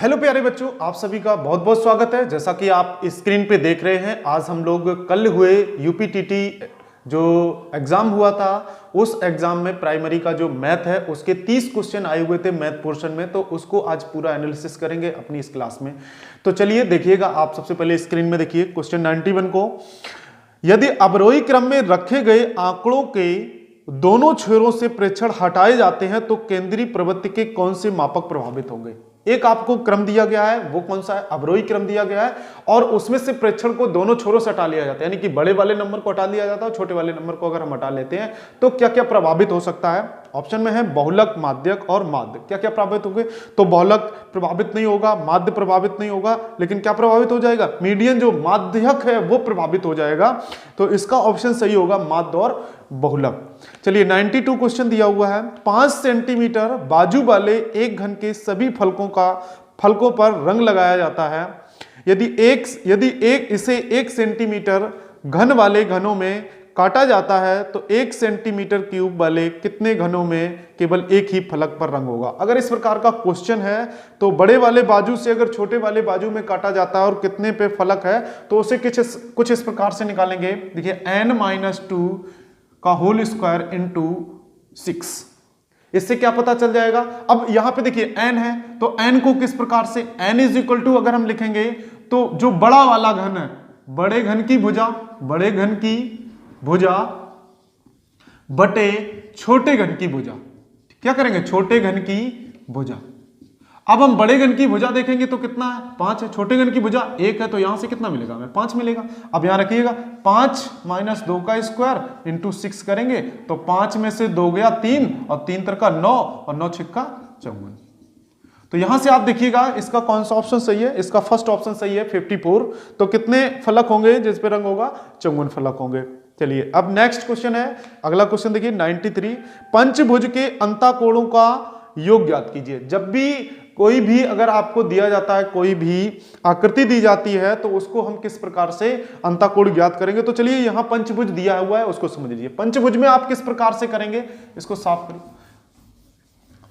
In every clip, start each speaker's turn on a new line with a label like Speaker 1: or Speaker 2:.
Speaker 1: Hello प्यारे बच्चों, आप सभी का बहुत बहुत स्वागत है। जैसा कि आप स्क्रीन पे देख रहे हैं, आज हम लोग कल हुए यूपीटीटी जो एग्जाम हुआ था, उस एग्जाम में प्राइमरी का जो मैथ है उसके 30 क्वेश्चन आए हुए थे मैथ पोर्शन में, तो उसको आज पूरा एनालिसिस करेंगे अपनी इस क्लास में। तो चलिए देखिएगा, आप सबसे पहले स्क्रीन में देखिए क्वेश्चन 91 को। यदि अवरोही क्रम में रखे गए आंकड़ों के दोनों छोरों से प्रेक्षण हटाए जाते हैं तो केंद्रीय प्रवृत्ति के कौन से मापक प्रभावित होंगे। एक आपको क्रम दिया गया है, वो कौन सा है, अवरोही क्रम दिया गया है, और उसमें से प्रेक्षण को दोनों छोरों से हटा लिया जाता है, यानी कि बड़े वाले नंबर को हटा लिया जाता है, छोटे वाले नंबर को अगर हम हटा लेते हैं तो क्या क्या प्रभावित हो सकता है। ऑप्शन में है बहुलक, माध्यक और माध्य। क्या क्या प्रभावित होंगे, तो बहुलक प्रभावित नहीं होगा, माध्य प्रभावित नहीं होगा, लेकिन क्या प्रभावित हो जाएगा, मीडियन जो माध्यक है वो प्रभावित हो जाएगा। तो इसका ऑप्शन सही होगा माध्य और बहुलक। चलिए 92 क्वेश्चन दिया हुआ है। 5 सेंटीमीटर बाजू वाले एक घन के सभी फलकों पर रंग लगाया जाता है। यदि इसे 1 सेंटीमीटर घन वाले घनों में काटा जाता है तो 1 सेंटीमीटर क्यूब वाले कितने घनों में केवल एक ही फलक पर रंग होगा। अगर इस प्रकार का क्वेश्चन है तो बड़े वाले बाजू से अगर छोटे वाले बाजू में काटा जाता है और कितने पे फलक है तो उसे कुछ इस प्रकार से निकालेंगे। देखिए n-2 का होल स्क्वायर इंटू 6, इससे क्या पता चल जाएगा। अब यहां पे देखिए n है तो n को किस प्रकार से, n इज इक्वल टू अगर हम लिखेंगे तो जो बड़ा वाला घन है, बड़े घन की भुजा बटे छोटे घन की भुजा। क्या करेंगे, छोटे घन की भुजा। अब हम बड़े घन की भुजा देखेंगे तो कितना है, 5 है। छोटे घन की भुजा 1 है, तो यहां से कितना मिलेगा, हमें 5 मिलेगा। अब यहां रखिएगा 5 - 2 का स्क्वायर इंटू 6 करेंगे तो 5 में से 2 गया 3 और 3 3 9 और 9 6 54। तो यहां से आप देखिएगा इसका कौन सा ऑप्शन सही है, इसका फर्स्ट ऑप्शन सही है 54। तो कितने फलक होंगे जिस पे रंग होगा, 54 फलक होंगे। चलिए अब नेक्स्ट क्वेश्चन है, अगला क्वेश्चन देखिए 93। पंचभुज के अंतःकोणों का योग ज्ञात कीजिए। जब भी कोई भी अगर आपको दिया जाता है, कोई भी आकृति दी जाती है तो उसको हम किस प्रकार से अंतःकोण ज्ञात करेंगे। तो चलिए यहां पंचभुज दिया हुआ है उसको समझ लीजिए। पंचभुज में आप किस प्रकार से करेंगे, इसको साफ करिए।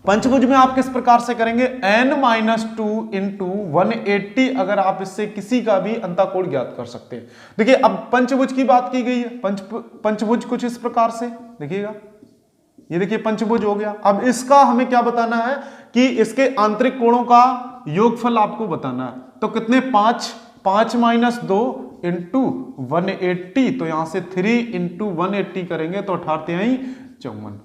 Speaker 1: पंचभुज में आप किस प्रकार से करेंगे, n-2 इंटू 180, अगर आप इससे किसी का भी अंतःकोण ज्ञात कर सकते हैं। देखिए अब पंचभुज की बात की गई है, पंचभुज कुछ इस प्रकार से देखिएगा, ये देखिए पंचभुज हो गया। अब इसका हमें क्या बताना है कि इसके आंतरिक कोणों का योगफल आपको बताना है। तो कितने, 5 - 2 इंटू 180, तो यहां से 3 इंटू 180 करेंगे तो 18 54,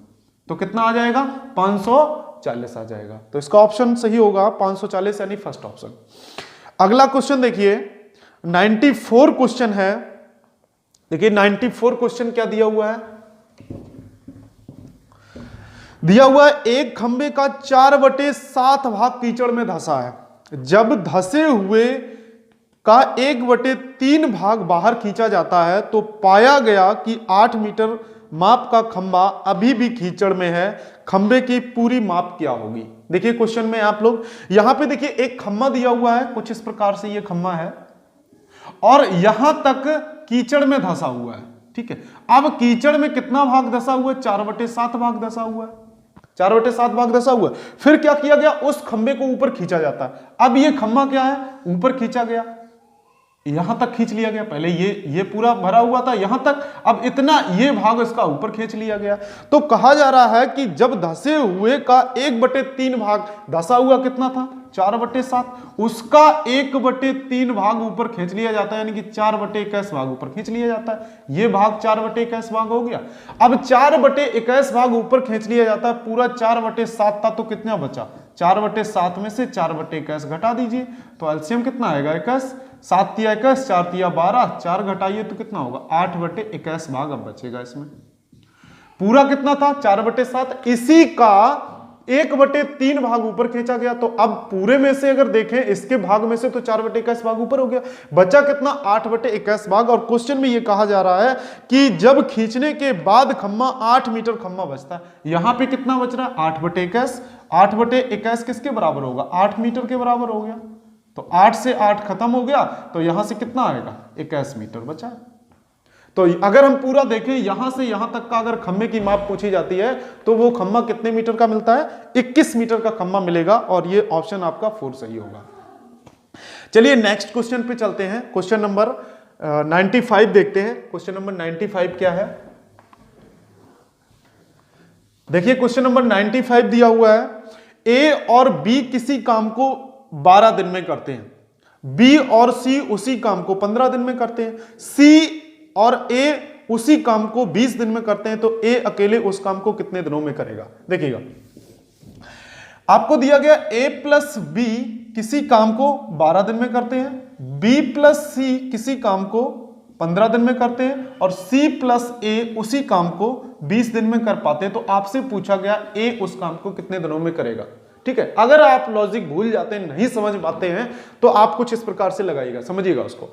Speaker 1: तो कितना आ जाएगा, 540 आ जाएगा। तो इसका ऑप्शन सही होगा 540, यानी फर्स्ट ऑप्शन। अगला क्वेश्चन देखिए 94 क्वेश्चन है। देखिए 94 क्वेश्चन क्या दिया हुआ है, दिया हुआ है एक खंबे का 4/7 भाग कीचड़ में धंसा है। जब धंसे हुए का 1/3 भाग बाहर खींचा जाता है तो पाया गया कि 8 मीटर माप का खंबा अभी भी कीचड़ में है। खंबे की पूरी माप क्या होगी। देखिए क्वेश्चन में आप लोग यहां पे देखिए एक खंबा दिया हुआ है, कुछ इस प्रकार से ये खंबा है और यहां तक कीचड़ में धंसा हुआ है, ठीक है। अब कीचड़ में कितना भाग धंसा हुआ है, 4/7 भाग धंसा हुआ है, 4/7 भाग धंसा हुआ है। फिर क्या किया गया, उस खंबे को ऊपर खींचा जाता है। अब ये खंबा क्या है, ऊपर खींचा गया, यहां तक खींच लिया गया। पहले ये पूरा भरा हुआ था यहां तक, अब इतना ये भाग इसका ऊपर खींच लिया गया। तो कहा जा रहा है कि जब धंसे हुए का 1/3 भाग, धंसा हुआ कितना था, 4/7, उसका 1/3 भाग ऊपर खींच लिया जाता है, यानी कि 4/21 भाग ऊपर खींच लिया जाता है। ये भाग 4/21 भाग हो गया। अब 4/21 भाग ऊपर खींच लिया जाता है, पूरा 4/7 था, तो कितना बचा, 4/7 में से 4/21 घटा दीजिए तो एलसीएम कितना आएगा, 21, 7 तिया 21, 4 तिया 12, 4 घटाइए तो कितना होगा, 8/21 भाग अब बचेगा इसमें। पूरा कितना था, 4/7, इसी का 1/3 भाग ऊपर खींचा गया। तो अब पूरे में से अगर देखें इसके भाग में से तो 4/21 भाग ऊपर हो गया, बचा कितना, 8/21 भाग। और क्वेश्चन में ये कहा जा रहा है कि जब खींचने के बाद खम्मा 8 मीटर खम्मा बचता है। यहां पे कितना बच रहा है, 8/21, 8/21 किसके बराबर होगा, 8 मीटर के बराबर हो गया। तो 8 से 8 खत्म हो गया, तो यहां से कितना आएगा, 21 मीटर बचा। तो अगर हम पूरा देखें यहां से यहां तक का अगर खंबे की माप पूछी जाती है तो वो खंबा कितने मीटर का मिलता है, 21 मीटर का खंबा मिलेगा। और ये ऑप्शन आपका 4 सही होगा। चलिए नेक्स्ट क्वेश्चन पे चलते हैं। क्वेश्चन नंबर 95 देखते हैं। क्वेश्चन नंबर 95 क्या है? देखिए क्वेश्चन नंबर 95 दिया हुआ है, ए और बी किसी काम को 12 दिन में करते हैं, बी और सी उसी काम को 15 दिन में करते हैं, सी और ए उसी काम को 20 दिन में करते हैं, तो ए अकेले उस काम को कितने दिनों में करेगा? देखिएगा, आपको दिया गया ए प्लस बी किसी काम को 12 दिन में करते हैं, बी प्लस सी किसी काम को 15 दिन में करते हैं, और सी प्लस ए उसी काम को 20 दिन में कर पाते हैं। तो आपसे पूछा गया ए उस काम को कितने दिनों में करेगा। ठीक है, अगर आप लॉजिक भूल जाते हैं, नहीं समझ पाते हैं, तो आप कुछ इस प्रकार से लगाइएगा, समझिएगा उसको।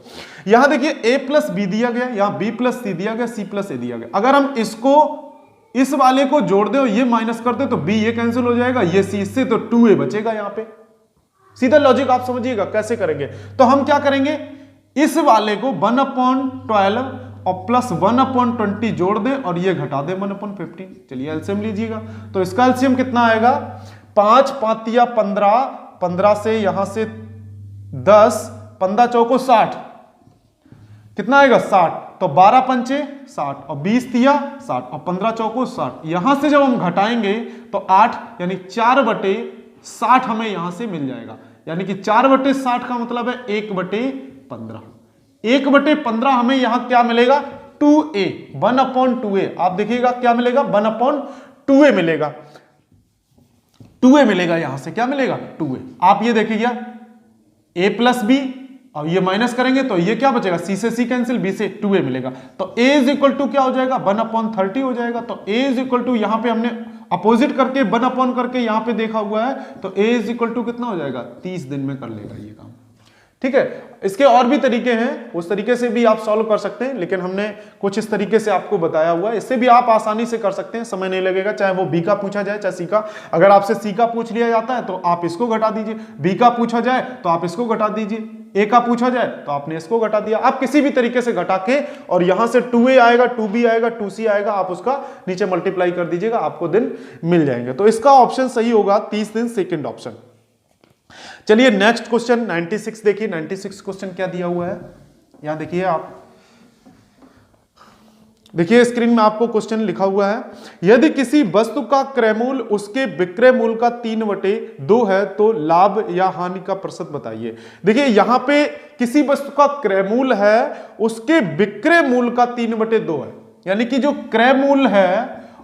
Speaker 1: यहां देखिए ए प्लस बी दिया गया, यहां बी प्लस सी दिया गया, सी प्लस ए दिया गया। अगर हम इसको इस वाले को जोड़ दे और ये माइनस कर दे तो बी ये कैंसिल हो जाएगा, ये सी इससे, तो 2a बचेगा यहां पे। सीधा लॉजिक आप समझिएगा कैसे करेंगे। तो हम क्या करेंगे, इस वाले को 1/12 और प्लस 1/20 जोड़ दें और ये घटा दें 1/15। चलिए एलसीएम लीजिएगा, तो इसका एलसीएम कितना आएगा? 5 5 या 15, 15 से यहां से 10, 15 चौको 60, कितना आएगा? 60। तो 12 पंचे 60 और 20 तिया 60 और 15 चौको 60। यहां से जब हम घटाएंगे तो 8 यानी 4/60 हमें यहां से मिल जाएगा। यानी कि 4/60 का मतलब है 1/15। 1/15 हमें यहां क्या मिलेगा? 2a, 1/2a। आप देखिएगा क्या मिलेगा? 1/2a मिलेगा। 2a मिलेगा, यहां से क्या मिलेगा? 2a। आप ये देखिएगा a प्लस बी, अब ये माइनस करेंगे तो ये क्या बचेगा? c से c कैंसिल, b से 2a मिलेगा। तो a इज इक्वल टू क्या हो जाएगा? 1/30 हो जाएगा। तो a इज इक्वल टू यहां पे हमने अपोजिट करके 1 करके यहां पे देखा हुआ है, तो a इज इक्वल टू कितना हो जाएगा? 30 दिन में कर लेगा ये काम। ठीक है, इसके और भी तरीके हैं, उस तरीके से भी आप सॉल्व कर सकते हैं, लेकिन हमने कुछ इस तरीके से आपको बताया हुआ है। इससे भी आप आसानी से कर सकते हैं, समय नहीं लगेगा, चाहे वो बी का पूछा जाए चाहे सी का। अगर आपसे सी का पूछ लिया जाता है तो आप इसको घटा दीजिए, बी का पूछा जाए तो आप इसको घटा दीजिए, ए का पूछा जाए तो आपने इसको घटा दिया। आप किसी भी तरीके से घटा के, और यहां से 2a आएगा, 2b आएगा, 2c आएगा, आप उसका नीचे मल्टीप्लाई कर दीजिएगा, आपको दिन मिल जाएंगे। तो इसका ऑप्शन सही होगा 30 दिन, सेकेंड ऑप्शन। चलिए नेक्स्ट क्वेश्चन 96 देखिए। 96 क्वेश्चन क्या दिया हुआ है, यहां देखिए आप, देखिए स्क्रीन में आपको क्वेश्चन लिखा हुआ है, यदि किसी वस्तु का क्रय मूल्य उसके विक्रय मूल्य का 3/2 है तो लाभ या हानि का प्रतिशत बताइए। देखिए यहां पे किसी वस्तु का क्रय मूल्य है, उसके विक्रय मूल्य का 3/2 है, यानी कि जो क्रय मूल्य है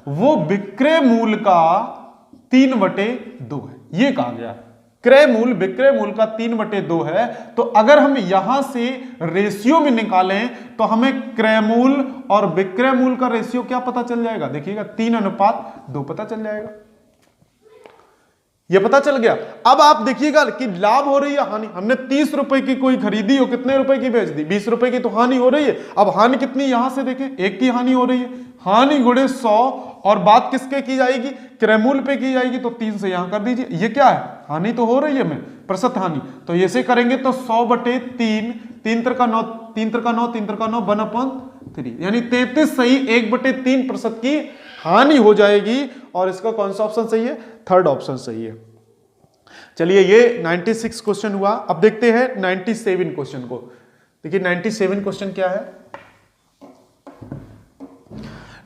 Speaker 1: वो विक्रय मूल्य का 3/2 है। ये कहा गया क्रय मूल्य विक्रय मूल्य का 3/2 है। तो अगर हम यहां से रेशियो में निकालें तो हमें क्रय मूल्य और विक्रय मूल्य का रेशियो क्या पता चल जाएगा? देखिएगा 3:2 पता चल जाएगा, ये पता चल गया। अब आप देखिएगा कि लाभ हो रही है हानि। हमने 30 रुपए की कोई खरीदी हो, कितने रुपए की बेच दी? 20 रुपए की, तो हानि हो रही है। अब हानि कितनी, यहां से देखें 1 की हानि हो रही है, हानि गुणे 100, और बात किसके की जाएगी? क्रय मूल्य पे की जाएगी, तो 3 से यहां कर दीजिए। ये क्या है? हानि तो हो रही है में प्रतिशत हानि, तो ऐसे करेंगे तो 100/3, 3 3 का 9, 3 3 का 9, 3 3 का 9, 1/3, यानी 33 सही 1/3% की हानि हो जाएगी। और इसका कौन सा ऑप्शन सही है? थर्ड ऑप्शन सही है। चलिए ये 96 क्वेश्चन हुआ। अब देखते हैं 97 क्वेश्चन को। देखिए 97 क्वेश्चन क्या है।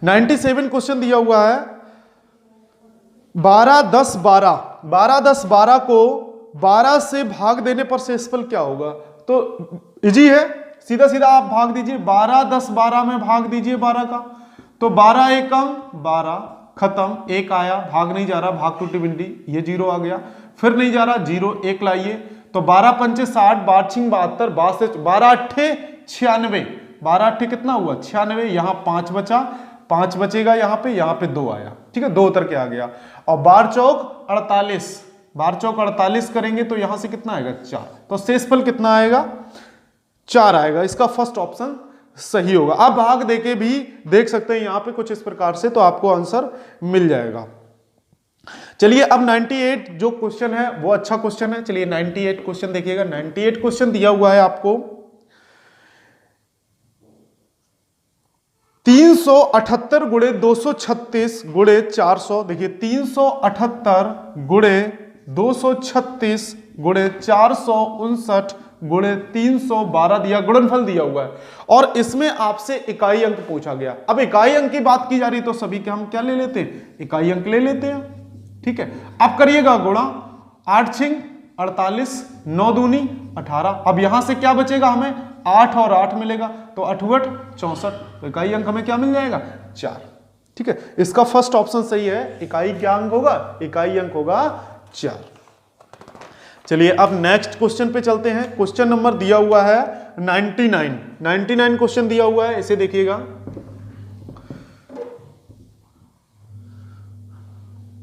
Speaker 1: 97 क्वेश्चन दिया हुआ है, 12 10 12, 12 10 12 को 12 से भाग देने पर शेषफल क्या होगा? तो इजी है, सीधा सीधा आप भाग दीजिए, 12 10 12 में भाग दीजिए 12 का, तो 12 एकम 12, खत्म, 1 आया, भाग नहीं जा रहा, भाग टूटी बिंदी, ये 0 आ गया, फिर नहीं जा रहा 0, 1 लाइए, तो 12 पंचे 60, 12 छिंग 72, 12 अट्ठे 96, 12 अट्ठे कितना हुआ? 96, यहां 5 बचा, 5 बचेगा यहां पे 2 आया, ठीक है, 2 उतर के आ गया, और 12 चौक 48, 12 चौक 48 करेंगे तो यहां से कितना आएगा? 4, तो शेषफल कितना आएगा? 4 आएगा। इसका फर्स्ट ऑप्शन सही होगा। आप भाग देके भी देख सकते हैं यहां पे कुछ इस प्रकार से, तो आपको आंसर मिल जाएगा। चलिए अब 98 जो क्वेश्चन है वो अच्छा क्वेश्चन है। चलिए 98 क्वेश्चन देखिएगा। 98 क्वेश्चन दिया हुआ है आपको 378 × 236 × 400। देखिए 378 × 236 गुणे 459 गुणे 312 दिया, गुणनफल दिया हुआ है और इसमें आपसे इकाई अंक पूछा गया। अब इकाई अंक की बात की जा रही तो सभी के हम क्या ले लेते हैं, इकाई अंक ले लेते हैं, ठीक है। अब करिएगा गुणा, 8 छिंग 48, 9 दूनी 18। अब यहां से क्या बचेगा, हमें 8 और 8 मिलेगा, तो 8 8 64, तो इकाई अंक हमें क्या मिल जाएगा, 4, ठीक है। इसका फर्स्ट ऑप्शन सही है। इकाई क्या अंक होगा, इकाई अंक होगा 4। चलिए अब नेक्स्ट क्वेश्चन पे चलते हैं। क्वेश्चन नंबर दिया हुआ है 99 क्वेश्चन दिया हुआ है, इसे देखिएगा।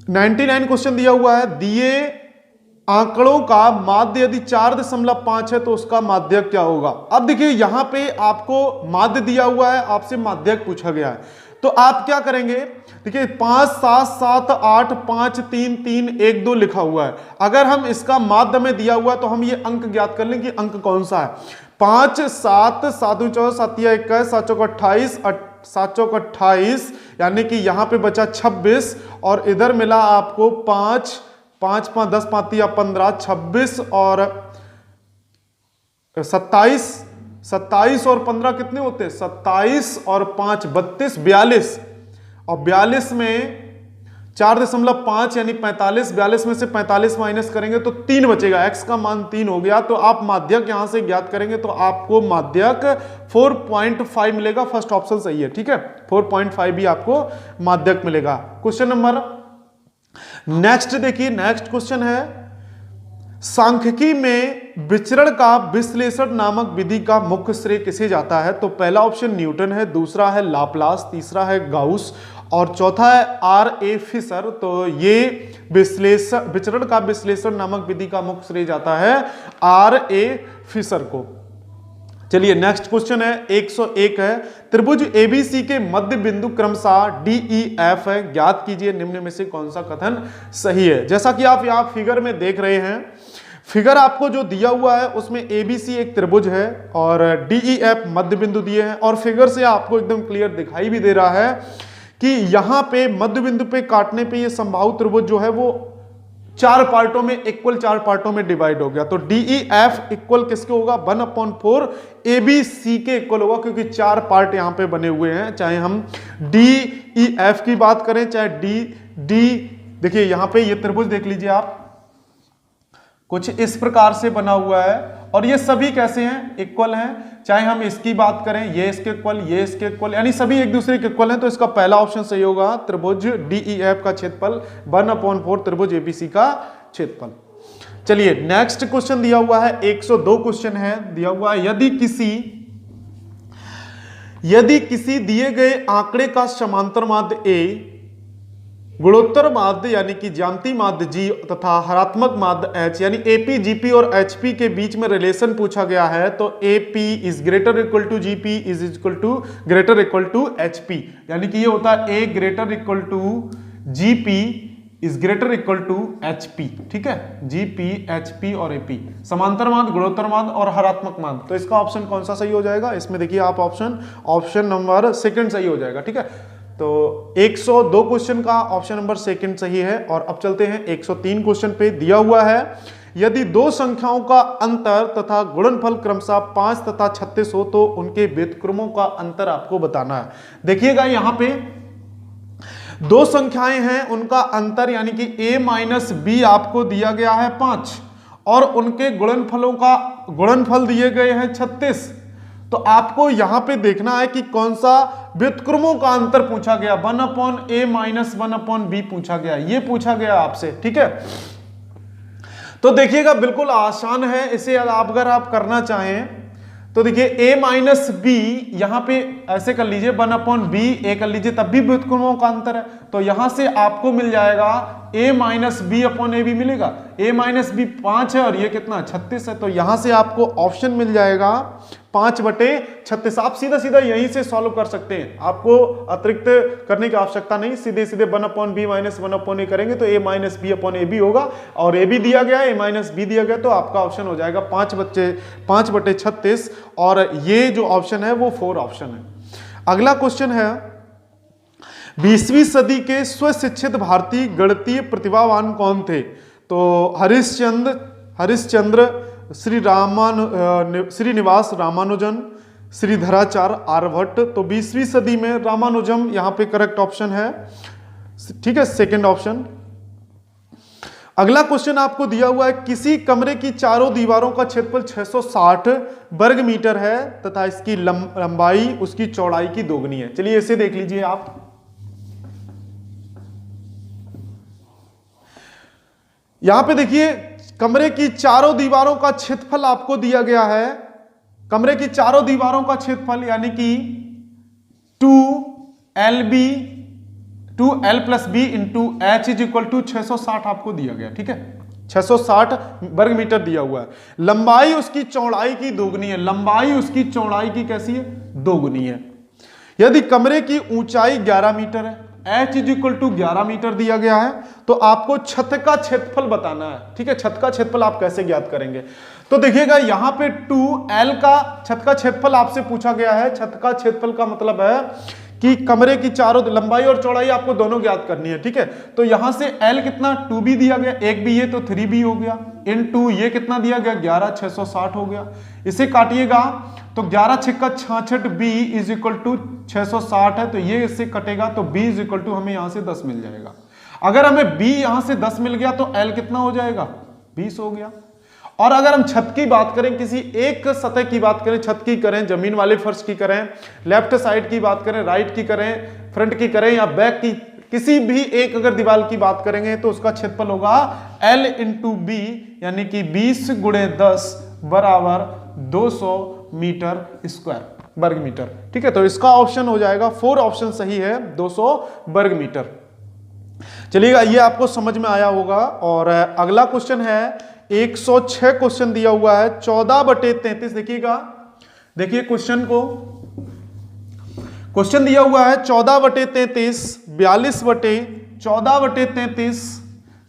Speaker 1: 99 क्वेश्चन दिया हुआ है, दिए आंकड़ों का माध्य यदि 4.5 है तो उसका माध्यक क्या होगा। अब देखिए यहां पे आपको माध्य दिया हुआ है, आपसे माध्यक पूछा गया है, तो आप क्या करेंगे, देखिए 5 7 7 8 5 3 3 1 2 लिखा हुआ है। अगर हम इसका माध्य में दिया हुआ है तो हम ये अंक ज्ञात कर लें कि अंक कौन सा है। 5 7 7 14 7 21 7 चौक 28 7 चौक 28, यानी कि यहां पे बचा 26 और इधर मिला आपको 5 5 5 10 5 या 15 26 और 27 27 और 15 कितने होते हैं, 27 और 5 32 42 और 42 में 4.5 यानी 45, 42 में से 45 माइनस करेंगे तो 3 बचेगा, x का मान 3 हो गया। तो आप माध्यक यहां से ज्ञात करेंगे तो आपको माध्यक 4.5 मिलेगा। फर्स्ट ऑप्शन सही है, ठीक है, 4.5 भी आपको माध्यक मिलेगा। क्वेश्चन नंबर नेक्स्ट देखिए, नेक्स्ट क्वेश्चन है, सांख्यिकी में विचरण का विश्लेषण नामक विधि का मुख्य श्रेय किसे जाता है। तो पहला ऑप्शन न्यूटन है, दूसरा है लाप्लास, तीसरा है गाउस और चौथा है R.A. फिशर। तो ये विचरण का विश्लेषण नामक विधि का मुख्य श्रेय जाता है R.A. फिशर को। चलिए नेक्स्ट क्वेश्चन है 101 है, त्रिभुज ABC के मध्य बिंदु क्रमशः DEF है, ज्ञात कीजिए निम्न में से कौन सा कथन सही है। जैसा कि आप यहाँ फिगर में देख रहे हैं, फिगर आपको जो दिया हुआ है उसमें ABC एक त्रिभुज है और DEF मध्य बिंदु दिए हैं और फिगर से आपको एकदम क्लियर दिखाई भी दे रहा है कि यहाँ पे मध्य बिंदु पे काटने पे ये समबाहु त्रिभुज जो है वो 4 पार्टों में इक्वल 4 पार्टों में डिवाइड हो गया। तो DEF इक्वल किसके होगा, 1/4 ABC के इक्वल होगा, क्योंकि 4 पार्ट यहां पे बने हुए हैं। चाहे हम DEF की बात करें चाहे D, देखिए यहां पे ये त्रिभुज देख लीजिए आप, कुछ इस प्रकार से बना हुआ है और ये सभी कैसे हैं, इक्वल हैं। चाहे हम इसकी बात करें, ये इसके इक्वल, ये इसके इक्वल, यानी सभी एक दूसरे के इक्वल हैं। तो इसका पहला ऑप्शन सही होगा, त्रिभुज DEF का क्षेत्रफल 1/4 त्रिभुज ABC का क्षेत्रफल। चलिए नेक्स्ट क्वेश्चन दिया हुआ है 102 क्वेश्चन है, दिया हुआ है, यदि किसी दिए गए आंकड़े का समांतर माध्य A, गुणोत्तर माध्य यानी कि ज्यामितीय माध्य G तथा हरात्मक माध्य H यानी AP, GP और HP के बीच में रिलेशन पूछा गया है, तो AP is greater equal to GP is equal to greater equal to HP, यानी कि ये होता है A greater equal to GP is greater equal to HP, ठीक है, GP, HP और AP, समांतर माध्य, गुणोत्तर माध्य और हरात्मक माध्य। तो इसका ऑप्शन कौन सा सही हो जाएगा, इसमें देखिए आप ऑप्शन नंबर सेकंड सही हो जाएगा, ठीक है। तो 102 क्वेश्चन का ऑप्शन नंबर सेकंड सही है। और अब चलते हैं 103 क्वेश्चन पे, दिया हुआ है, यदि दो संख्याओं का अंतर तथा गुणनफल क्रमशः 5 तथा 36 हो तो उनके व्युत्क्रमों का अंतर आपको बताना है। देखिएगा यहां पे दो संख्याएं हैं, उनका अंतर यानी कि A - B आपको दिया गया है 5 और उनके गुणनफलों का गुणनफल दिए गए हैं 36। तो आपको यहां पे देखना है कि कौन सा व्युत्क्रमों का अंतर पूछा गया, 1/A - 1/B पूछा गया, ये पूछा गया आपसे, ठीक है। तो देखिएगा बिल्कुल आसान है, इसे अगर आप करना चाहें तो देखिए A - B यहां पे ऐसे कर लीजिए, 1/B A कर लीजिए, तब भी व्युत्क्रमों का अंतर है। तो यहां से आपको मिल जाएगा A - B/AB मिलेगा। A - B 5 है और ये कितना 36 है, तो यहां से आपको ऑप्शन मिल जाएगा 5/36। आप सीधा सीधा यहीं से सॉल्व कर सकते हैं, आपको अतिरिक्त करने की आवश्यकता नहीं, सीधे सीधे 1/B - 1/A करेंगे तो A - B/AB होगा और AB दिया गया है, A - B दिया गया, तो आपका ऑप्शन हो जाएगा 5/36 और ये जो ऑप्शन है वो 4 ऑप्शन है। अगला क्वेश्चन है, 20वीं सदी के स्वशिक्षित भारतीय गणितीय प्रतिभावान कौन थे। तो हरिश्चंद्र, श्रीनिवास रामानुजन, श्रीधराचार्य आर्यभट्ट। तो 20वीं सदी में रामानुजम यहां पे करेक्ट ऑप्शन है, ठीक है, सेकंड ऑप्शन। अगला क्वेश्चन आपको दिया हुआ है, किसी कमरे की चारों दीवारों का क्षेत्रफल 660 वर्ग मीटर है तथा इसकी लंबाई उसकी चौड़ाई की दोगुनी है। चलिए इसे देख लीजिए आप। यहां पे देखिए कमरे की चारों दीवारों का क्षेत्रफल आपको दिया गया है। कमरे की चारों दीवारों का क्षेत्रफल यानी कि 2L plus b into h is equal to 660 आपको दिया गया, ठीक है, 660 वर्ग मीटर दिया हुआ है। लंबाई उसकी चौड़ाई की दोगुनी है, लंबाई उसकी चौड़ाई की कैसी है, दोगुनी है। यदि कमरे की ऊंचाई 11 मीटर है, h is equal to 11 metre दिया गया है, तो आपको छत का क्षेत्रफल बताना है, ठीक है। छत का क्षेत्रफल आप कैसे ज्ञात करेंगे, तो देखिएगा यहां पे 2L का छत का क्षेत्रफल आपसे पूछा गया है। छत का क्षेत्रफल का मतलब है कि कमरे की चारों लंबाई और चौड़ाई आपको दोनों ज्ञात करनी है, ठीक है। तो यहां से L कितना 2B दिया गया, एक भी ये तो 3B हो गया, इनटू ये कितना दिया गया 11, 660 हो गया। इसे काटिएगा तो 11 छक्का 66 B इज इक्वल टू 660 है, तो ये इससे कटेगा तो B इज इक्वल टू हमें यहां से 10 मिल जाएगा। अगर हमें B यहां से 10 मिल गया तो L कितना हो जाएगा, 20 हो गया। और अगर हम छत की बात करें, किसी एक सतह की बात करें, छत की करें, जमीन वाले फर्श की करें, लेफ्ट साइड की बात करें, राइट की करें, फ्रंट की करें या बैक की, किसी भी एक अगर दीवार की बात करेंगे तो उसका क्षेत्रफल होगा L इंटू बी यानी कि 20 गुणे 10 बराबर 200 मीटर स्क्वायर, वर्ग मीटर, ठीक है। तो इसका ऑप्शन हो जाएगा 4 ऑप्शन सही है, 200 वर्ग मीटर। चलिएगा ये आपको समझ में आया होगा। और अगला क्वेश्चन है 106 क्वेश्चन दिया हुआ है 14/33। देखिएगा, देखिए क्वेश्चन को, क्वेश्चन दिया हुआ है 14/33, 42/14/33,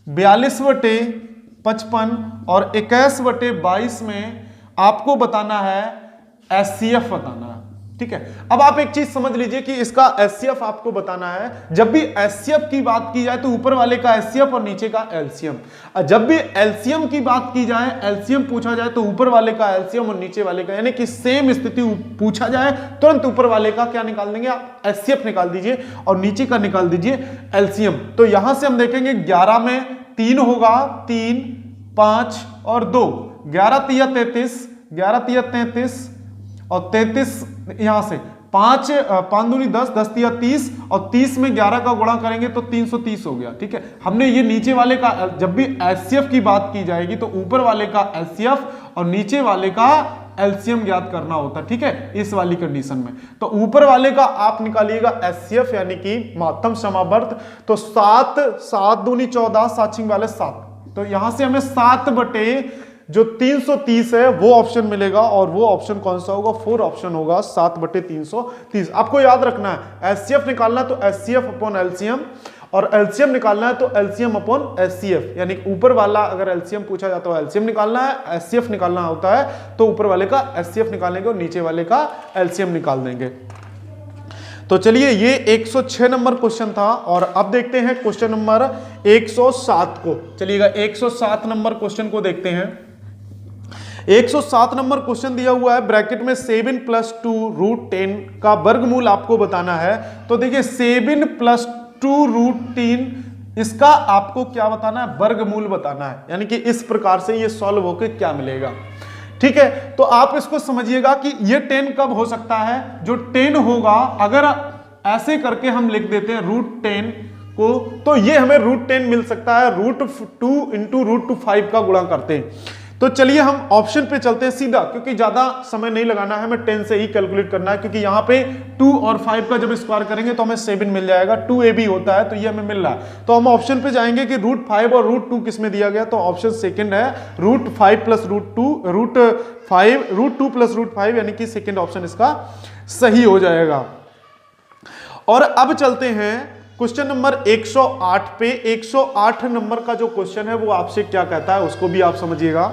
Speaker 1: 42/55 और 21/22 में आपको बताना है एचसीएफ बताना है, ठीक है। अब आप एक चीज समझ लीजिए कि इसका एचसीएफ आपको बताना है। जब भी एचसीएफ की बात की जाए तो ऊपर वाले का एचसीएफ और नीचे का एलसीएम, जब भी एलसीएम की बात की जाए, एलसीएम पूछा जाए तो ऊपर वाले का एलसीएम और नीचे वाले का, यानी कि सेम स्थिति पूछा जाए तुरंत ऊपर वाले का क्या निकाल देंगे आप, एचसीएफ निकाल दीजिए और नीचे का निकाल दीजिए एलसीएम। तो यहां से हम देखेंगे 11 में 3 होगा, 3, 5 और 2, 11 तिया 33, 11 तिया 33 और 33 यहां से 5 दूनी 10, 10 तिया 30 और 30 में 11 का गुणा करेंगे तो 330 हो गया, ठीक है। हमने ये नीचे वाले का, जब भी एचसीएफ की बात की जाएगी तो ऊपर वाले का एचसीएफ और नीचे वाले का एलसीएम ज्ञात करना होता है, ठीक है, इस वाली कंडीशन में। तो ऊपर वाले का आप निकालिएगा एचसीएफ यानी कि महत्तम समावर्त, तो 7 दूनी 14, 7 छिंग वाले 7, तो यहां से हमें 7/330 है वो ऑप्शन मिलेगा। और वो ऑप्शन कौन सा होगा, 4 ऑप्शन होगा, 7/330। आपको याद रखना है एचसीएफ निकालना है तो एचसीएफ अपॉन एलसीएम, और एलसीएम निकालना है तो एलसीएम अपॉन एचसीएफ, यानी ऊपर वाला अगर एलसीएम पूछा जाता है एलसीएम निकालना है, एचसीएफ निकालना होता है तो ऊपर वाले का एचसीएफ निकालेंगे और नीचे वाले का एलसीएम निकाल देंगे। तो चलिए ये 106 नंबर क्वेश्चन था। और अब देखते हैं क्वेश्चन नंबर 107 को। चलिएगा 107 नंबर क्वेश्चन को देखते हैं। 107 नंबर क्वेश्चन दिया हुआ है, ब्रैकेट में 7 + 2√10 का वर्गमूल आपको बताना है। तो देखिए 7 + 2√10 इसका आपको क्या बताना है, वर्गमूल बताना है, यानी कि इस प्रकार से ये सॉल्व होकर क्या मिलेगा, ठीक है। तो आप इसको समझिएगा कि ये 10 कब हो सकता है, जो 10 होगा अगर ऐसे करके हम लिख देते हैं √10 को, तो ये हमें √10 मिल सकता है, √2 × √5 का गुणा करते हैं। तो चलिए हम ऑप्शन पे चलते हैं सीधा, क्योंकि ज्यादा समय नहीं लगाना है, हमें 10 से ही कैलकुलेट करना है, क्योंकि यहाँ पे 2 और 5 का जब स्क्वायर करेंगे तो हमें 7 मिल जाएगा, 2ab होता है तो ये हमें मिल रहा है। तो हम ऑप्शन पे जाएंगे कि √5 और √2 किस में दिया गया, तो ऑप्शन सेकंड है √5 + √2 + √5 यानी कि सेकंड ऑप्शन इसका सही हो जाएगा। और अब चलते हैं क्वेश्चन नंबर 108 पे। 108 नंबर का जो क्वेश्चन है वो आपसे क्या कहता है उसको भी आप समझिएगा।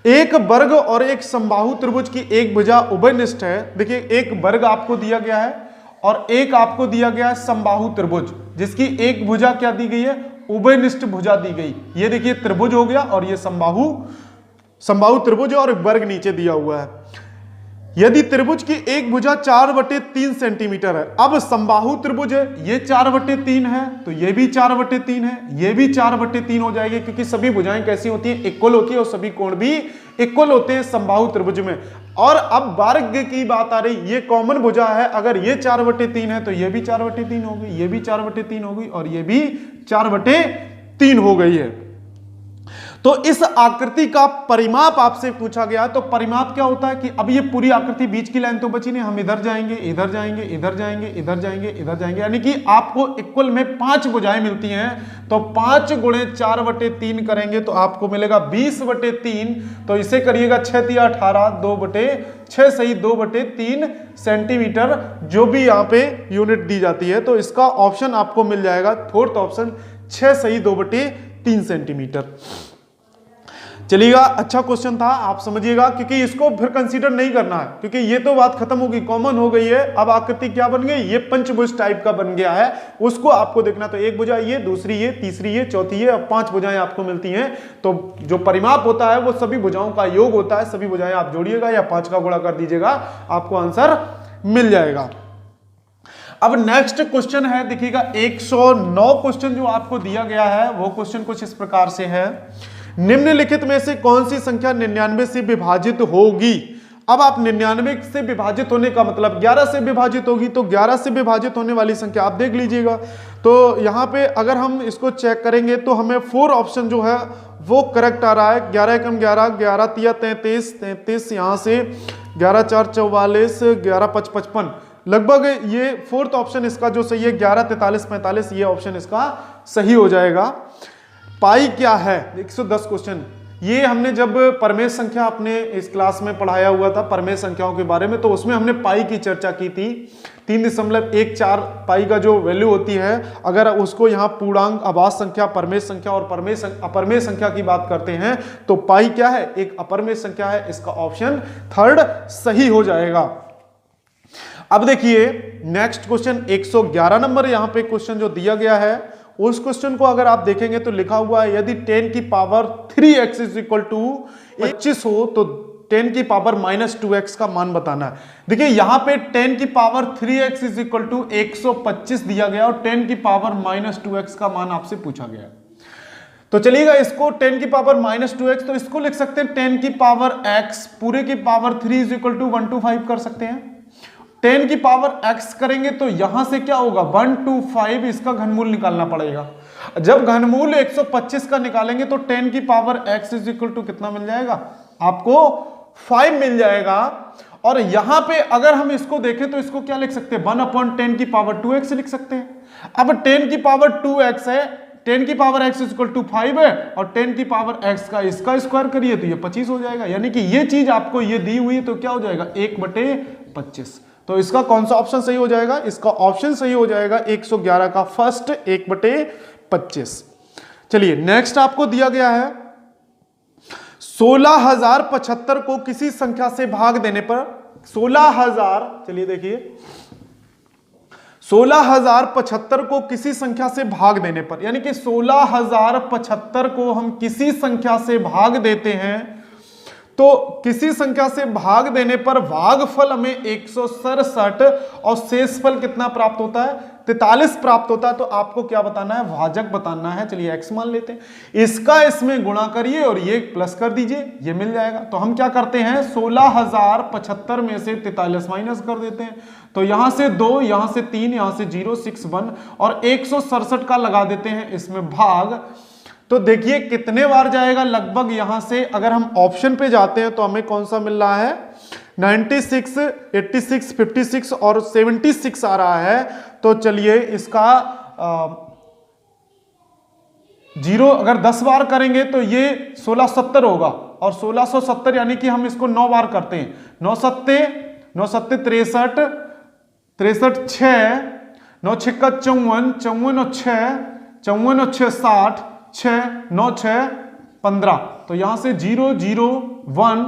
Speaker 1: एक वर्ग और एक समबाहु त्रिभुज की एक भुजा उभयनिष्ठ है। देखिए एक वर्ग आपको दिया गया है और एक आपको दिया गया है समबाहु त्रिभुज, जिसकी एक भुजा क्या दी गई है, उभयनिष्ठ भुजा दी गई। ये देखिए त्रिभुज हो गया और ये समबाहु त्रिभुज है और वर्ग नीचे दिया हुआ है। यदि त्रिभुज की एक भुजा 4/3 सेंटीमीटर है, अब समबाहु त्रिभुज है, ये 4/3 है, तो ये भी 4/3 है, ये भी 4/3 हो जाएगी, क्योंकि सभी भुजाएं कैसी होती हैं, इक्वल होती है और सभी कोण भी इक्वल होते हैं समबाहु त्रिभुज में। और अब वर्ग की बात आ रही, ये कॉमन भुजा है, अगर ये 4/3 है तो ये भी 4/3 हो गई, ये भी 4/3 हो गई और ये भी 4/3 हो गई है। तो इस आकृति का परिमाप आपसे पूछा गया, तो परिमाप क्या होता है कि अब ये पूरी आकृति, बीच की लाइन तो बची नहीं, हम इधर जाएंगे, इधर जाएंगे, इधर जाएंगे, इधर जाएंगे, इधर जाएंगे, यानी कि आपको इक्वल में 5 भुजाएं मिलती हैं, तो 5 गुणे 4/3 करेंगे तो आपको मिलेगा 20/3। तो इसे करिएगा 6 तिया 18, 2/6 सही 2/3 सेंटीमीटर, जो भी यहाँ पे यूनिट दी जाती है। तो इसका ऑप्शन आपको मिल जाएगा, फोर्थ ऑप्शन 6 सही 2/3 सेंटीमीटर। चलिएगा, अच्छा क्वेश्चन था, आप समझिएगा, क्योंकि इसको फिर कंसीडर नहीं करना है, क्योंकि ये तो बात खत्म होगी, कॉमन हो गई है। अब आकृति क्या बन गई, ये पंचभुज टाइप का बन गया है, उसको आपको देखना। तो एक भुजा ये, दूसरी ये, तीसरी ये, चौथी ये, अब 5 भुजाएं आपको मिलती हैं। तो जो परिमाप होता है वो सभी भुजाओं का योग होता है, सभी भुजाएं आप जोड़िएगा या 5 का गुणा कर दीजिएगा, आपको आंसर मिल जाएगा। अब नेक्स्ट क्वेश्चन है, देखिएगा 109 क्वेश्चन जो आपको दिया गया है, वो क्वेश्चन कुछ इस प्रकार से है, निम्नलिखित में से कौन सी संख्या 99 से विभाजित होगी। अब आप 99 से विभाजित होने का मतलब 11 से विभाजित होगी, तो 11 से विभाजित होने वाली संख्या आप देख लीजिएगा। तो यहाँ पे अगर हम इसको चेक करेंगे तो हमें 4 ऑप्शन जो है वो करेक्ट आ रहा है। 11 एकम 11, 11 तिया 33, 33 यहाँ से 11 4 44, 11 5 55, लगभग ये 4th ऑप्शन इसका जो सही है 11 43 45, ये ऑप्शन इसका सही हो जाएगा। पाई क्या है, 110 क्वेश्चन, ये हमने जब परमेय संख्या अपने इस क्लास में पढ़ाया हुआ था परमेय संख्याओं के बारे में, तो उसमें हमने पाई की चर्चा की थी। 3.14 पाई का जो वैल्यू होती है, अगर उसको यहाँ पूर्णांक, आभास संख्या, परमेय संख्या और अपरमेय संख्या की बात करते हैं, तो पाई क्या है, एक अपरमेय संख्या है। इसका ऑप्शन 3rd सही हो जाएगा। अब देखिए नेक्स्ट क्वेश्चन 111 नंबर यहाँ पे क्वेश्चन जो दिया गया है, उस क्वेश्चन को अगर आप देखेंगे तो लिखा हुआ है, यदि 10 की power 3x is equal to 25 हो तो 10 की पावर -2x का मान बताना है। देखिए यहां पे 10 की power 3x is equal to 125 दिया गया और 10 की पावर -2x का मान आपसे पूछा गया। तो चलिएगा इसको 10 की पावर -2x, तो इसको लिख सकते हैं 10 की पावर x पूरे की पावर 3 इज इक्वल टू 125 कर सकते हैं। 10 की पावर x करेंगे तो यहां से क्या होगा 125, इसका घनमूल निकालना पड़ेगा। जब घनमूल 125 का निकालेंगे तो 10 की power x is equal to कितना मिल जाएगा, आपको 5 मिल जाएगा। और यहां पे अगर हम इसको देखें तो इसको क्या लिख सकते हैं, 1/10 की पावर 2x लिख सकते हैं। अब 10 की पावर 2x है, 10 की power x is equal to 5 है, और 10 की पावर x का इसका स्क्वायर करिए तो ये 25 हो जाएगा। यानी कि ये चीज आपको ये दी हुई है तो क्या हो जाएगा 1/25। तो इसका कौन सा ऑप्शन सही हो जाएगा, इसका ऑप्शन सही हो जाएगा 111 का फर्स्ट 1/25। चलिए नेक्स्ट आपको दिया गया है 16,075 को किसी संख्या से भाग देने पर 16,000, चलिए देखिए 16,075 को किसी संख्या से भाग देने पर, यानी कि 16,075 को हम किसी संख्या से भाग देते हैं, तो किसी संख्या से भाग देने पर भागफल हमें 167 और शेषफल कितना प्राप्त होता है 43 प्राप्त होता है। तो आपको क्या बताना है, भाजक बताना है। चलिए x मान लेते हैं, इसका इसमें गुणा करिए और ये प्लस कर दीजिए, ये मिल जाएगा। तो हम क्या करते हैं 16,075 में से 43 माइनस कर देते हैं, तो यहां से 2, यहां से 3, यहां से 0, 6 1 और 167 का लगा देते हैं इसमें भाग। तो देखिए कितने बार जाएगा, लगभग यहां से अगर हम ऑप्शन पे जाते हैं तो हमें कौन सा मिल रहा है 96, 86, 56 और 76 आ रहा है। तो चलिए इसका 0 अगर 10 बार करेंगे तो ये 1670 होगा, और 1670 यानी कि हम इसको 9 बार करते हैं, 9 सत्ते 63, 63 6, 9 छिक्का 54, 54 और 6, 54 और 6 60, 6 9 6 15। तो यहां से 0 0 1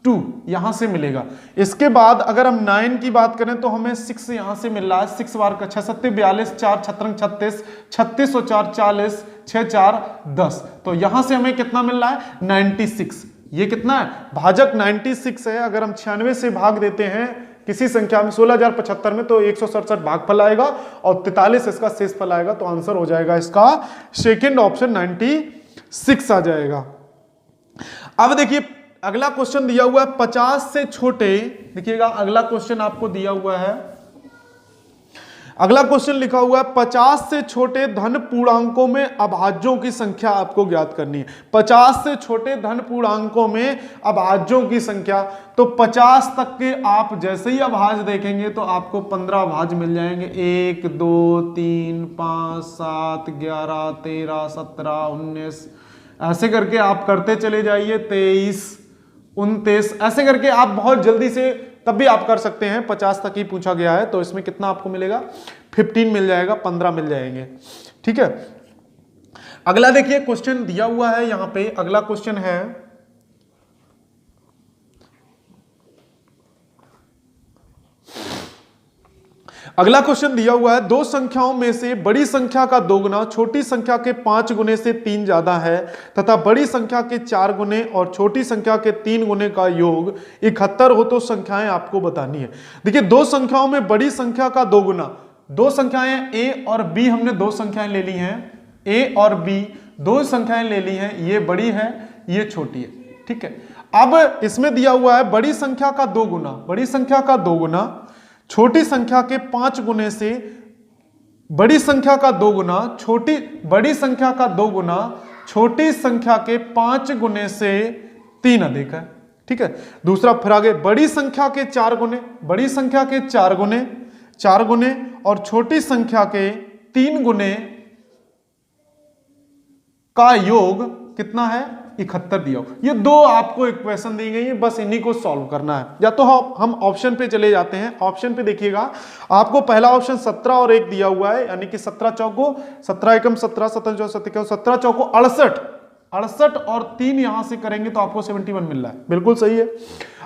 Speaker 1: 2 यहां से मिलेगा। इसके बाद अगर हम 9 की बात करें तो हमें 6 यहां से मिल रहा है, 6 बार का 6 सत्ते 42, 4 छत्रंग 36, 36 और 4 40, 6 4 10, तो यहां से हमें कितना मिल रहा है 96। ये कितना है भाजक 96 है। अगर हम 96 से भाग देते हैं किसी संख्या में 16075 में तो 167 भागफल आएगा और 43 इसका शेषफल आएगा, तो आंसर हो जाएगा इसका सेकंड ऑप्शन 96 आ जाएगा। अब देखिए अगला क्वेश्चन दिया हुआ है 50 से छोटे, देखिएगा अगला क्वेश्चन आपको दिया हुआ है, अगला क्वेश्चन लिखा हुआ है 50 से छोटे धन पूर्णांकों में अभाज्यों की संख्या आपको ज्ञात करनी है। 50 से छोटे धन पूर्णांकों में अभाज्यों की संख्या, तो 50 तक के आप जैसे ही अभाज्य देखेंगे तो आपको 15 अभाज्य मिल जाएंगे, 1 2 3 5 7 11 13 17 19, ऐसे करके आप करते चले जाइए, 23 29, ऐसे करके आप बहुत जल्दी से तब भी आप कर सकते हैं। 50 तक ही पूछा गया है तो इसमें कितना आपको मिलेगा 15 मिल जाएगा, 15 मिल जाएंगे। ठीक है, अगला देखिए क्वेश्चन दिया हुआ है यहां पे, अगला क्वेश्चन है अगला क्वेश्चन दिया हुआ है दो संख्याओं में से बड़ी संख्या का दोगुना छोटी संख्या के 5 गुने से 3 ज्यादा है तथा बड़ी संख्या के 4 गुने और छोटी संख्या के 3 गुने का योग 71 हो तो संख्याएं आपको बतानी है। देखिए दो संख्याओं में बड़ी संख्या का दोगुना, दो संख्याएं a और b, हमने दो संख्याएं ले ली हैं, a और b दो संख्याएं ले ली हैं, ये बड़ी है ये छोटी है। ठीक है, अब इसमें दिया हुआ है बड़ी संख्या का दोगुना, बड़ी संख्या का दोगुना छोटी संख्या के 5 गुने से, बड़ी संख्या का दोगुना छोटी, बड़ी संख्या का दोगुना छोटी संख्या के 5 गुने से 3 अधिक है। ठीक है, दूसरा फिर आगे बड़ी संख्या के 4 गुने, बड़ी संख्या के 4 गुने और छोटी संख्या के 3 गुने का योग कितना है 71 दिया। ये दो आपको इक्वेशन दी गई है, बस इन्हीं को सॉल्व करना है। या तो हम ऑप्शन पे चले जाते हैं, ऑप्शन पे देखिएगा आपको पहला ऑप्शन 17 और 1 दिया हुआ है, यानी कि 17 चौको 17 एकम 17 17 17 17 चौको 68, 68 और 3 यहां से करेंगे तो आपको 71 मिल रहा है, बिल्कुल सही है।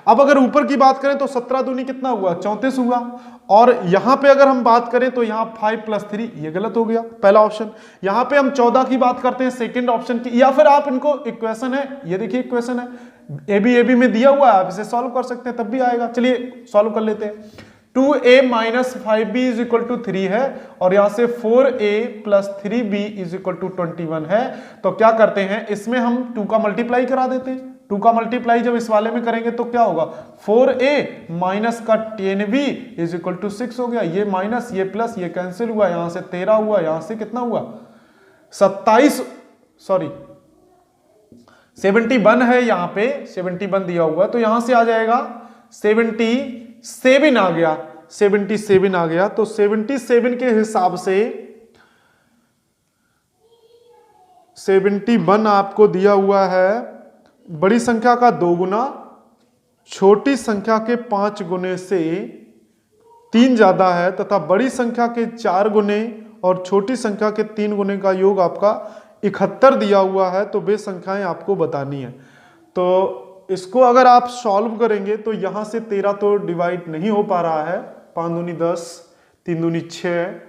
Speaker 1: अब अगर ऊपर की बात करें तो 17 दूनी कितना हुआ 34 हुआ, और यहां पे अगर हम बात करें तो यहां 5 + 3, ये गलत हो गया पहला ऑप्शन। यहां पे हम 14 की बात करते हैं सेकंड ऑप्शन की, या फिर आप इनको इक्वेशन है, ये देखिए इक्वेशन है ए बी में दिया हुआ है, आप इसे सॉल्व कर सकते हैं तब भी आएगा। चलिए सॉल्व कर लेते हैं। 2a - 5b = 3 है और यहां से 4a + 3b = 21 है, तो क्या करते हैं इसमें हम 2 का मल्टीप्लाई करा देते हैं। 2 का मल्टीप्लाई जब इस वाले में करेंगे तो क्या होगा 4a माइनस का 10b = 6 हो गया, ये माइनस ये प्लस ये कैंसिल हुआ, यहां से 13 हुआ, यहां से कितना हुआ 71 है, यहां पे 71 दिया हुआ, तो यहां से आ जाएगा 77 आ गया, 77 आ गया। तो 77 के हिसाब से 71 आपको दिया हुआ है बड़ी संख्या का 2 गुना छोटी संख्या के 5 गुने से 3 ज्यादा है तथा बड़ी संख्या के 4 गुने और छोटी संख्या के 3 गुने का योग आपका 71 दिया हुआ है, तो वे संख्याएं आपको बतानी है। तो इसको अगर आप सॉल्व करेंगे तो यहां से 13 तो डिवाइड नहीं हो पा रहा है, 5 दूनी 10 3 दूनी 6,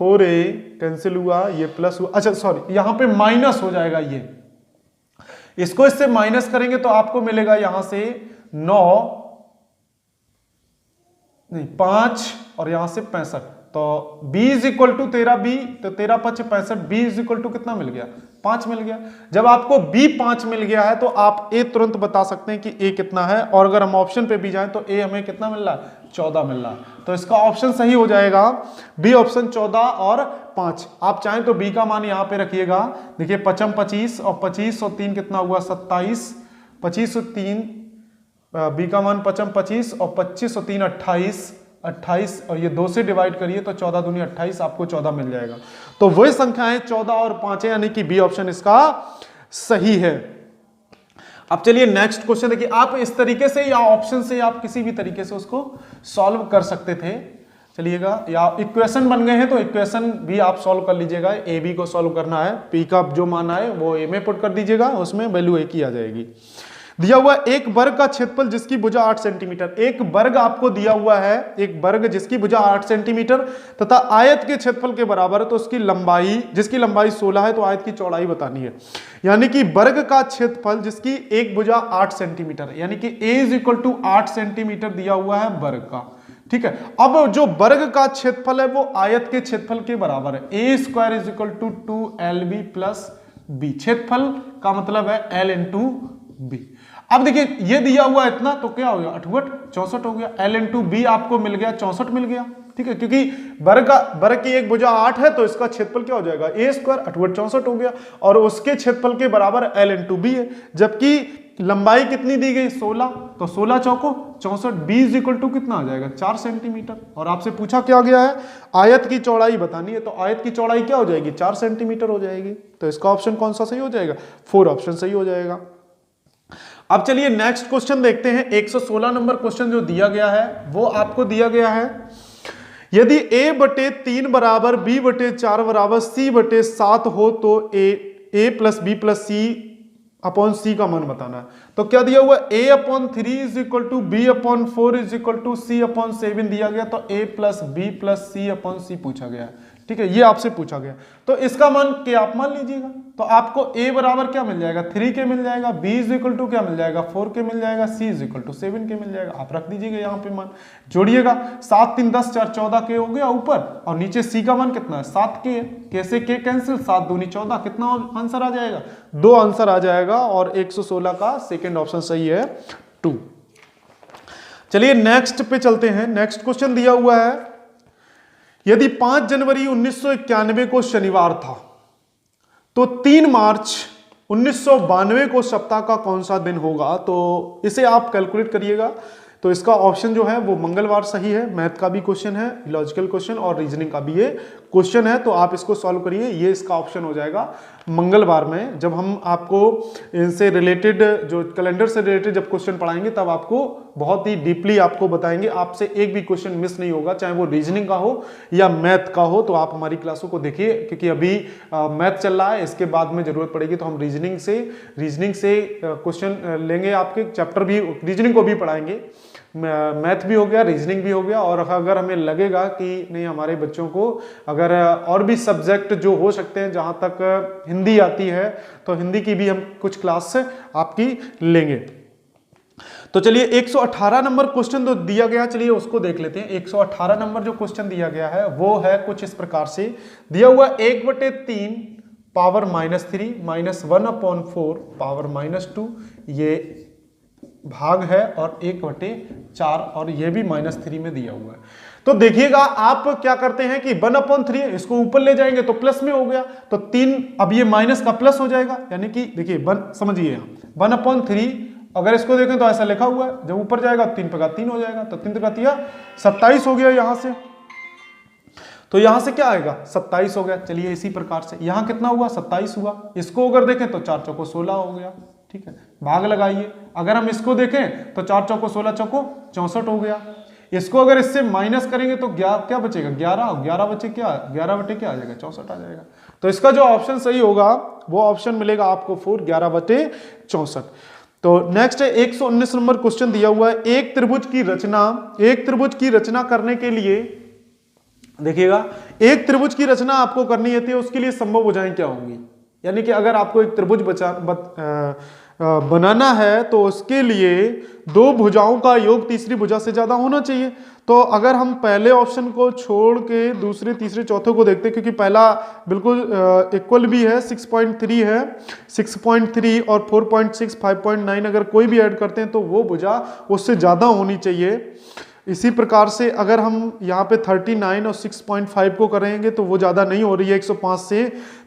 Speaker 1: 4a कैंसिल हुआ, ये प्लस हुआ, अच्छा सॉरी यहां पे माइनस हो जाएगा, ये इसको इससे माइनस करेंगे तो आपको मिलेगा यहां से 5 और यहां से 65, तो b = 13b, तो 13 × 5 = 65, b = कितना मिल गया 5 मिल गया। जब आपको b 5 मिल गया है तो आप a तुरंत बता सकते हैं कि a कितना है, और अगर हम ऑप्शन पे भी जाएं तो a हमें कितना मिल रहा है 14 मिल रहा है, तो इसका ऑप्शन सही हो जाएगा बी ऑप्शन 14 और 5। आप चाहें तो b का मान यहां पे रखिएगा, देखिए 5 25 और 25 और 3 कितना हुआ 27, 25 और 3 b का मान 5 25 और 25 और 3 28 और ये 2 से डिवाइड करिए तो 14 दूनी 28, आपको 14 मिल जाएगा। तो वही संख्याएं 14 और 5 है, यानी कि बी ऑप्शन इसका सही है। अब चलिए नेक्स्ट क्वेश्चन देखिए, आप इस तरीके से या ऑप्शन से आप किसी भी तरीके से उसको सॉल्व कर सकते थे। चलिएगा, या इक्वेशन बन गए हैं तो इक्वेशन भी आप सॉल्व कर लीजिएगा। ए बी को सॉल्व करना है, पी का जो मान आए वो ए में पुट कर दीजिएगा, उसमें वैल्यू ए की आ जाएगी। दिया हुआ एक वर्ग का क्षेत्रफल जिसकी भुजा 8 सेंटीमीटर, एक वर्ग आपको दिया हुआ है, एक वर्ग जिसकी भुजा 8 सेंटीमीटर तथा आयत के क्षेत्रफल के बराबर है, तो उसकी लंबाई, जिसकी लंबाई 16 है तो आयत की चौड़ाई बतानी है। यानी कि वर्ग का क्षेत्रफल जिसकी एक भुजा 8 सेंटीमीटर है, यानी कि a is equal to 8 centimetre दिया हुआ है वर्ग का, ठीक है। अब जो वर्ग का क्षेत्रफल है वो आयत के क्षेत्रफल के बराबर है, a square is equal to 2lb plus b, क्षेत्रफल का मतलब है l इंटू बी। अब देखिए ये दिया हुआ इतना तो क्या हो गया 8 64 हो गया, l इंटू बी आपको मिल गया 64 मिल गया, ठीक है, क्योंकि वर्ग की एक भुजा 8 है तो इसका क्षेत्रफल क्या हो जाएगा a स्क्वायर 8 64 हो गया, और उसके क्षेत्रफल के बराबर l इंटू बी है, जबकि लंबाई कितनी दी गई 16, तो 16 चौको 64, b इज इक्वल टू कितना आ जाएगा 4 सेंटीमीटर। और आपसे पूछा क्या गया है आयत की चौड़ाई बतानी है, तो आयत की चौड़ाई क्या हो जाएगी 4 सेंटीमीटर हो जाएगी, तो इसका ऑप्शन कौन सा सही हो जाएगा 4 ऑप्शन सही हो जाएगा। अब चलिए नेक्स्ट क्वेश्चन देखते हैं। 116 नंबर क्वेश्चन जो दिया गया है वो आपको दिया गया है, यदि a/3 बराबर b/4 बराबर c/7 हो तो a plus b plus c upon c का मान बताना है। तो क्या दिया हुआ a/3 is equal to b/4 is equal to c/7 दिया गया, तो a plus b plus c/c पूछा गया है, ठीक है, ये आपसे पूछा गया। तो इसका मान क्या आप मान लीजिएगा, तो आपको a बराबर क्या मिल जाएगा 3 के मिल जाएगा, b इज इक्वल टू क्या मिल जाएगा 4 के मिल जाएगा, c इज इक्वल टू 7 के मिल जाएगा। आप रख दीजिएगा यहाँ पे मान, जोड़िएगा 7 3 10 4 14 के हो गया ऊपर, और नीचे c का मान कितना है 7 के है, कैसे के कैंसिल 7 दूनी 14, कितना आंसर आ जाएगा 2 आंसर आ जाएगा, और 116 का सेकेंड ऑप्शन सही है 2। चलिए नेक्स्ट पे चलते हैं। नेक्स्ट क्वेश्चन दिया हुआ है, यदि 5 जनवरी 1991 को शनिवार था तो 3 मार्च 1992 को सप्ताह का कौन सा दिन होगा, तो इसे आप कैलकुलेट करिएगा। तो इसका ऑप्शन जो है वो मंगलवार सही है, मैथ का भी क्वेश्चन है, लॉजिकल क्वेश्चन और रीजनिंग का भी ये क्वेश्चन है, तो आप इसको सॉल्व करिए, ये इसका ऑप्शन हो जाएगा मंगलवार में। जब हम आपको इनसे रिलेटेड जो कैलेंडर से रिलेटेड जब क्वेश्चन पढ़ाएंगे तब आपको बहुत ही डीपली आपको बताएंगे, आपसे एक भी क्वेश्चन मिस नहीं होगा, चाहे वो रीजनिंग का हो या मैथ का हो। तो आप हमारी क्लासों को देखिए, क्योंकि अभी मैथ चल रहा है, इसके बाद में जरूरत पड़ेगी तो हम रीजनिंग से क्वेश्चन लेंगे, आपके चैप्टर भी रीजनिंग को भी पढ़ाएंगे, मैथ भी हो गया रीजनिंग भी हो गया। और अगर हमें लगेगा कि नहीं हमारे बच्चों को अगर और भी सब्जेक्ट जो हो सकते हैं, जहां तक हिंदी आती है तो हिंदी की भी हम कुछ क्लास आपकी लेंगे। तो चलिए 118 नंबर क्वेश्चन जो दिया गया, चलिए उसको देख लेते हैं। 118 नंबर जो क्वेश्चन दिया गया है वो है कुछ इस प्रकार से दिया हुआ, 1/3 पावर -3 -1/4 पावर -2 ये भाग है, और 1/4 और ये भी -3 में दिया हुआ है। तो देखिएगा आप क्या करते हैं कि 1/3 इसको ऊपर ले जाएंगे तो प्लस में हो गया, तो 3 अब ये माइनस का प्लस हो जाएगा, यानी कि देखिए समझिए 1/3 अगर इसको देखें तो ऐसा लिखा हुआ है, जब ऊपर जाएगा 3 पे का 3 हो जाएगा, तो 3 का 27 हो गया यहां से, तो यहां से क्या आएगा 27 हो गया। चलिए इसी प्रकार से यहां कितना हुआ 27 हुआ, इसको अगर देखें तो 4 चौको 16 हो गया, ठीक है, भाग लगाइए। अगर हम इसको देखें तो 4 चौको 16 चौको 64 हो गया, इसको अगर इससे माइनस करेंगे तो क्या बचेगा 11 बचे क्या 11 बटे क्या आ जाएगा 64 आ जाएगा। तो इसका जो ऑप्शन सही होगा वो ऑप्शन मिलेगा आपको 4 11/64। तो नेक्स्ट है 119 नंबर क्वेश्चन दिया हुआ है, एक त्रिभुज की रचना करने के लिए देखिएगा, एक त्रिभुज की रचना आपको करनी है तो उसके लिए संभव भुजाएं क्या होंगी, यानी कि अगर आपको एक त्रिभुज बनाना है तो उसके लिए 2 भुजाओं का योग तीसरी भुजा से ज्यादा होना चाहिए। तो अगर हम पहले ऑप्शन को छोड़ के दूसरे तीसरे चौथे को देखते हैं, क्योंकि पहला बिल्कुल इक्वल भी है 6.3 है, 6.3 और 4.6 5.9 अगर कोई भी ऐड करते हैं तो वो भुजा उससे ज्यादा होनी चाहिए। इसी प्रकार से अगर हम यहाँ पे 39 और 6.5 को करेंगे तो वो ज़्यादा नहीं हो रही है 105 से।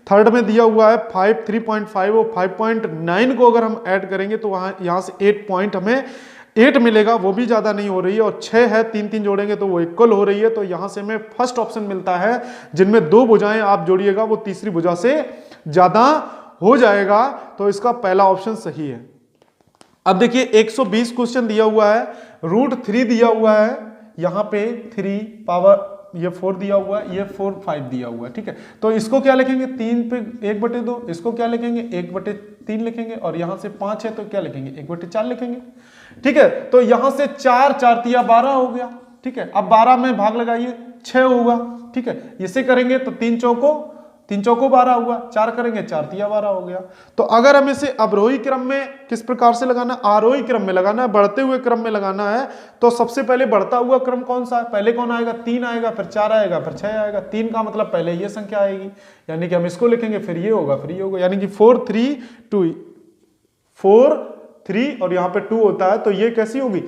Speaker 1: थर्ड में दिया हुआ है 3.5 और 5.9 को अगर हम ऐड करेंगे तो वहाँ यहाँ से 8 पॉइंट हमें 8 मिलेगा, वो भी ज़्यादा नहीं हो रही है। और 6 है 3 जोड़ेंगे तो वो इक्वल हो रही है। तो यहाँ से हमें फर्स्ट ऑप्शन मिलता है जिनमें 2 भुजाएं आप जोड़िएगा वो तीसरी भुजा से ज़्यादा हो जाएगा। तो इसका पहला ऑप्शन सही है। अब देखिए 120 क्वेश्चन दिया हुआ है, √3 दिया हुआ है, यहाँ पे 3 पावर ये 4 दिया हुआ है, ये 4 5 दिया हुआ है, ठीक है। तो इसको क्या लिखेंगे, 3 पे 1/2, इसको क्या लिखेंगे 1/3 लिखेंगे, और यहां से 5 है तो क्या लिखेंगे 1/4 लिखेंगे, ठीक है। तो यहां से 4 4 तिया 12 हो गया, ठीक है। अब 12 में भाग लगाइए 6 होगा, ठीक है। इसे करेंगे तो 3 चौको 12 हुआ, 4 करेंगे 4 तिया 12 हो गया। तो अगर हम इसे अवरोही क्रम में किस प्रकार से लगाना, आरोही क्रम में लगाना है, बढ़ते हुए क्रम में लगाना है, तो सबसे पहले बढ़ता हुआ क्रम कौन सा है, पहले कौन आएगा 3 आएगा, फिर 4 आएगा, फिर 6 आएगा। 3 का मतलब पहले ये संख्या आएगी, यानी कि हम इसको लिखेंगे, फिर ये होगा, फिर ये होगा, यानी कि 4 3 2 4 3 और यहाँ पे 2 होता है, तो ये कैसी होगी,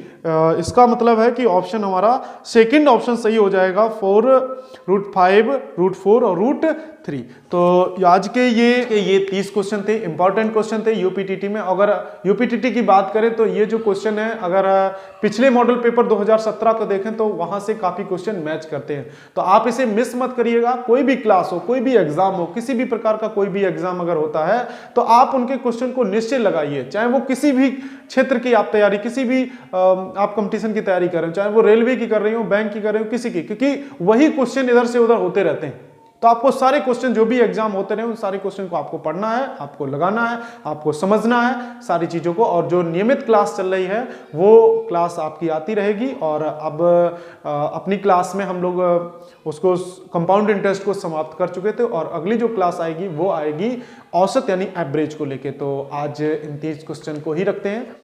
Speaker 1: इसका मतलब है कि ऑप्शन हमारा सेकंड ऑप्शन सही हो जाएगा, 4√5 √4 और √3। तो आज के ये 30 क्वेश्चन थे, इंपॉर्टेंट क्वेश्चन थे यूपीटीटी में। अगर यूपीटीटी की बात करें तो ये जो क्वेश्चन है, अगर पिछले मॉडल पेपर 2017 को देखें तो वहां से काफी क्वेश्चन मैच करते हैं। तो आप इसे मिस मत करिएगा, कोई भी क्लास हो, कोई भी एग्जाम हो, किसी भी प्रकार का कोई भी एग्जाम अगर होता है तो आप उनके क्वेश्चन को निश्चय लगाइए, चाहे वो किसी भी क्षेत्र की आप तैयारी, किसी भी आप कंपटीशन की तैयारी कर रहे हो, चाहे वो रेलवे की कर रही हो, बैंक की कर रहे हो, किसी की, क्योंकि वही क्वेश्चन इधर से उधर होते रहते हैं। तो आपको सारे क्वेश्चन जो भी एग्जाम होते रहे उन सारे क्वेश्चन को आपको पढ़ना है, आपको लगाना है, आपको समझना है सारी चीजों को। और जो नियमित क्लास चल रही है वो क्लास आपकी आती रहेगी। और अब अपनी क्लास में हम लोग उसको कंपाउंड इंटरेस्ट को समाप्त कर चुके थे, और अगली जो क्लास आएगी वो आएगी औसत यानी एवरेज को लेके। तो आज इन 30 क्वेश्चन को ही रखते हैं।